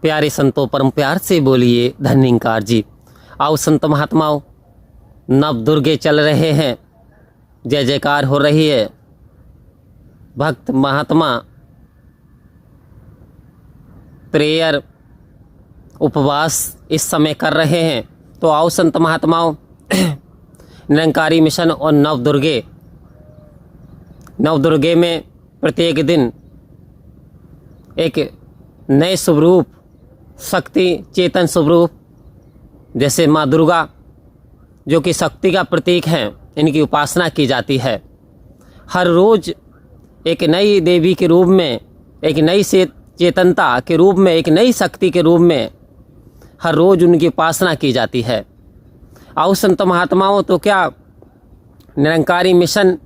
प्यारे संतों, परम प्यार से बोलिए धन्यकार जी। आओ संत महात्माओं, नव दुर्गे चल रहे हैं, जय जयकार हो रही है। भक्त महात्मा प्रेयर उपवास इस समय कर रहे हैं। तो आओ संत महात्माओं, निरंकारी मिशन और नव दुर्गे में प्रत्येक दिन एक नए स्वरूप, शक्ति चेतन स्वरूप, जैसे माँ दुर्गा जो कि शक्ति का प्रतीक हैं, इनकी उपासना की जाती है। हर रोज़ एक नई देवी के रूप में, एक नई चेतनता के रूप में, एक नई शक्ति के रूप में हर रोज़ उनकी उपासना की जाती है। आओ संत महात्माओं, तो क्या निरंकारी मिशन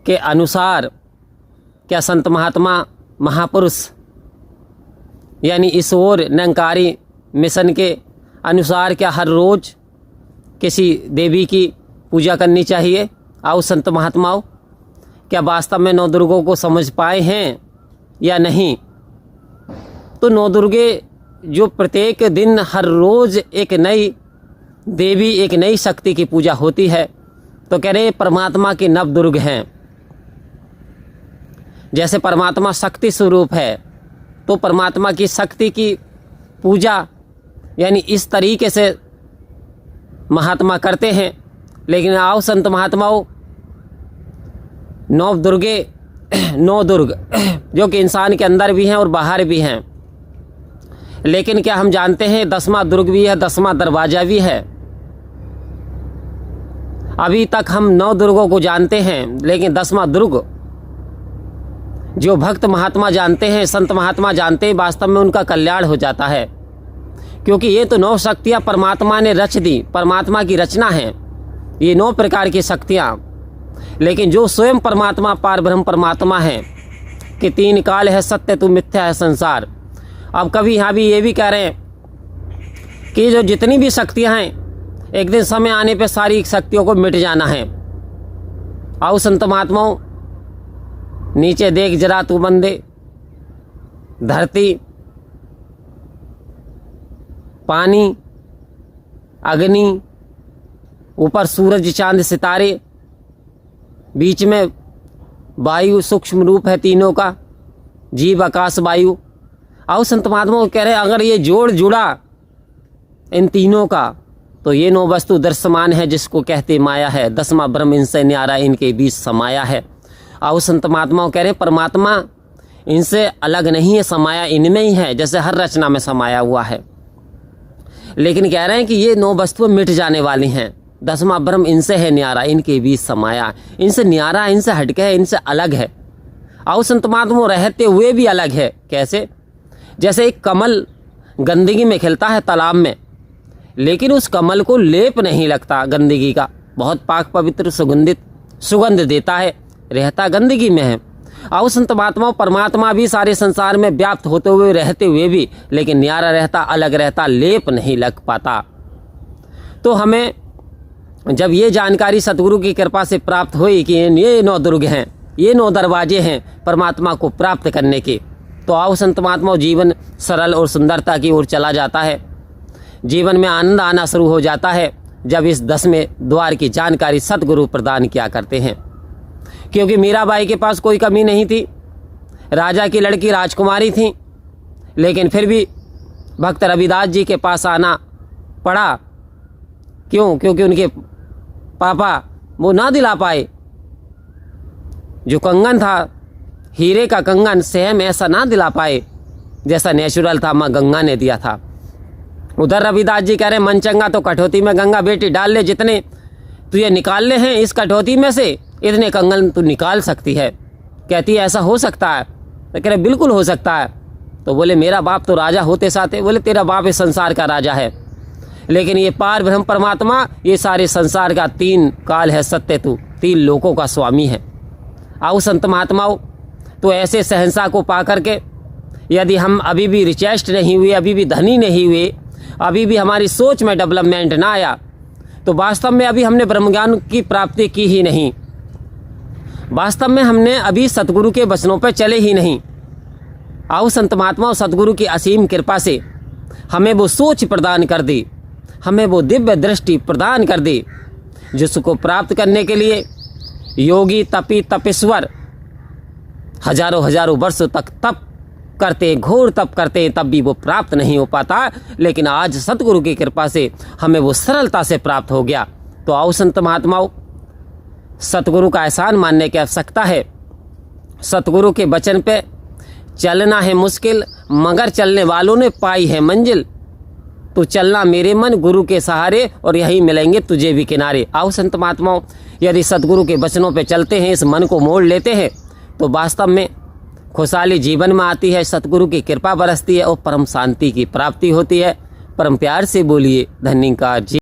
के अनुसार क्या संत महात्मा महापुरुष यानी इस ओर निरंकारी मिशन के अनुसार क्या हर रोज़ किसी देवी की पूजा करनी चाहिए? आओ संत महात्माओं, क्या वास्तव में नौ दुर्गों को समझ पाए हैं या नहीं? तो नौ दुर्गे जो प्रत्येक दिन हर रोज़ एक नई देवी, एक नई शक्ति की पूजा होती है, तो कह रहे परमात्मा के नव दुर्ग हैं। जैसे परमात्मा शक्ति स्वरूप है, तो परमात्मा की शक्ति की पूजा यानी इस तरीके से महात्मा करते हैं। लेकिन आओ संत महात्माओं, नौ दुर्ग जो कि इंसान के अंदर भी हैं और बाहर भी हैं, लेकिन क्या हम जानते हैं 10वां दुर्ग भी है, 10वां दरवाजा भी है। अभी तक हम 9 दुर्गों को जानते हैं, लेकिन 10वां दुर्ग जो भक्त महात्मा जानते हैं, संत महात्मा जानते हैं, वास्तव में उनका कल्याण हो जाता है। क्योंकि ये तो 9 शक्तियाँ परमात्मा ने रच दी, परमात्मा की रचना है ये 9 प्रकार की शक्तियाँ। लेकिन जो स्वयं परमात्मा पार ब्रह्म परमात्मा है कि 3 काल है, सत्य तू मिथ्या है संसार। अब कभी यहाँ भी ये भी कह रहे हैं कि जो जितनी भी शक्तियाँ हैं, एक दिन समय आने पे सारी शक्तियों को मिट जाना है। आओ संत महात्माओं, नीचे देख जरा तू बंदे, धरती, पानी, अग्नि, ऊपर सूरज चांद सितारे, बीच में वायु सूक्ष्म रूप है तीनों का, जीव आकाश वायु। आओ संत महात्मा कह रहे हैं अगर ये जोड़ जुड़ा इन तीनों का, तो ये 9 वस्तु दृश्यमान है जिसको कहते माया है। 10वां ब्रह्म इनसे न्यारा इनके बीच समाया है। आओ संत महात्मा कह रहे हैं परमात्मा इनसे अलग नहीं है, समाया इनमें ही है, जैसे हर रचना में समाया हुआ है। लेकिन कह रहे हैं कि ये 9 वस्तुएं मिट जाने वाली हैं। 10वां ब्रह्म इनसे है न्यारा इनके बीच समाया, इनसे न्यारा, इनसे हटके है, इनसे अलग है। आओ संत महात्मा रहते हुए भी अलग है। कैसे? जैसे एक कमल गंदगी में खिलता है तालाब में, लेकिन उस कमल को लेप नहीं लगता गंदगी का, बहुत पाक पवित्र सुगंध देता है, रहता गंदगी में है। आओ संत महात्माओं, परमात्मा भी सारे संसार में व्याप्त होते हुए रहते हुए भी लेकिन न्यारा रहता, अलग रहता, लेप नहीं लग पाता। तो हमें जब ये जानकारी सतगुरु की कृपा से प्राप्त हुई कि ये 9 दुर्ग हैं, ये 9 दरवाजे हैं परमात्मा को प्राप्त करने के, तो आओ संत महात्माओं, जीवन सरल और सुंदरता की ओर चला जाता है। जीवन में आनंद आना शुरू हो जाता है जब इस 10वें द्वार की जानकारी सतगुरु प्रदान किया करते हैं। क्योंकि मीराबाई के पास कोई कमी नहीं थी, राजा की लड़की राजकुमारी थी, लेकिन फिर भी भक्त रविदास जी के पास आना पड़ा। क्यों? क्योंकि उनके पापा वो ना दिला पाए, जो कंगन था हीरे का कंगन सेम ऐसा ना दिला पाए जैसा नेचुरल था, माँ गंगा ने दिया था। उधर रविदास जी कह रहे मन चंगा तो कठौती में गंगा बेटी डाल ले, जितने तुझे निकालने हैं इस कठौती में से इतने कंगन तू निकाल सकती है। कहती है ऐसा हो सकता है? तो कह रहे बिल्कुल हो सकता है। तो बोले मेरा बाप तो राजा होते साथे। बोले तेरा बाप इस संसार का राजा है, लेकिन ये पार ब्रह्म परमात्मा ये सारे संसार का 3 काल है, सत्य तू 3 लोकों का स्वामी है। आओ संत महात्माओं, तो ऐसे सहनसा को पा करके यदि हम अभी भी रिचेस्ट नहीं हुए, अभी भी धनी नहीं हुए, अभी भी हमारी सोच में डेवलपमेंट ना आया, तो वास्तव में अभी हमने ब्रह्मज्ञान की प्राप्ति की ही नहीं। वास्तव में हमने अभी सतगुरु के वचनों पर चले ही नहीं। आओ संत महात्माओं, सतगुरु की असीम कृपा से हमें वो सोच प्रदान कर दे, हमें वो दिव्य दृष्टि प्रदान कर दे जिसको प्राप्त करने के लिए योगी तपी तपेश्वर हजारों हजारों वर्षों तक तप करते हैं, घोर तप करते हैं, तब भी वो प्राप्त नहीं हो पाता। लेकिन आज सतगुरु की कृपा से हमें वो सरलता से प्राप्त हो गया। तो आओ संत महात्माओं, सतगुरु का एहसान मानने की आवश्यकता है। सतगुरु के वचन पे चलना है मुश्किल, मगर चलने वालों ने पाई है मंजिल। तो चलना मेरे मन गुरु के सहारे, और यही मिलेंगे तुझे भी किनारे। आओ संत महात्माओं, यदि सतगुरु के वचनों पे चलते हैं, इस मन को मोड़ लेते हैं, तो वास्तव में खुशहाली जीवन में आती है, सतगुरु की कृपा बरसती है और परम शांति की प्राप्ति होती है। परम प्यार से बोलिए धन्यवाद जी।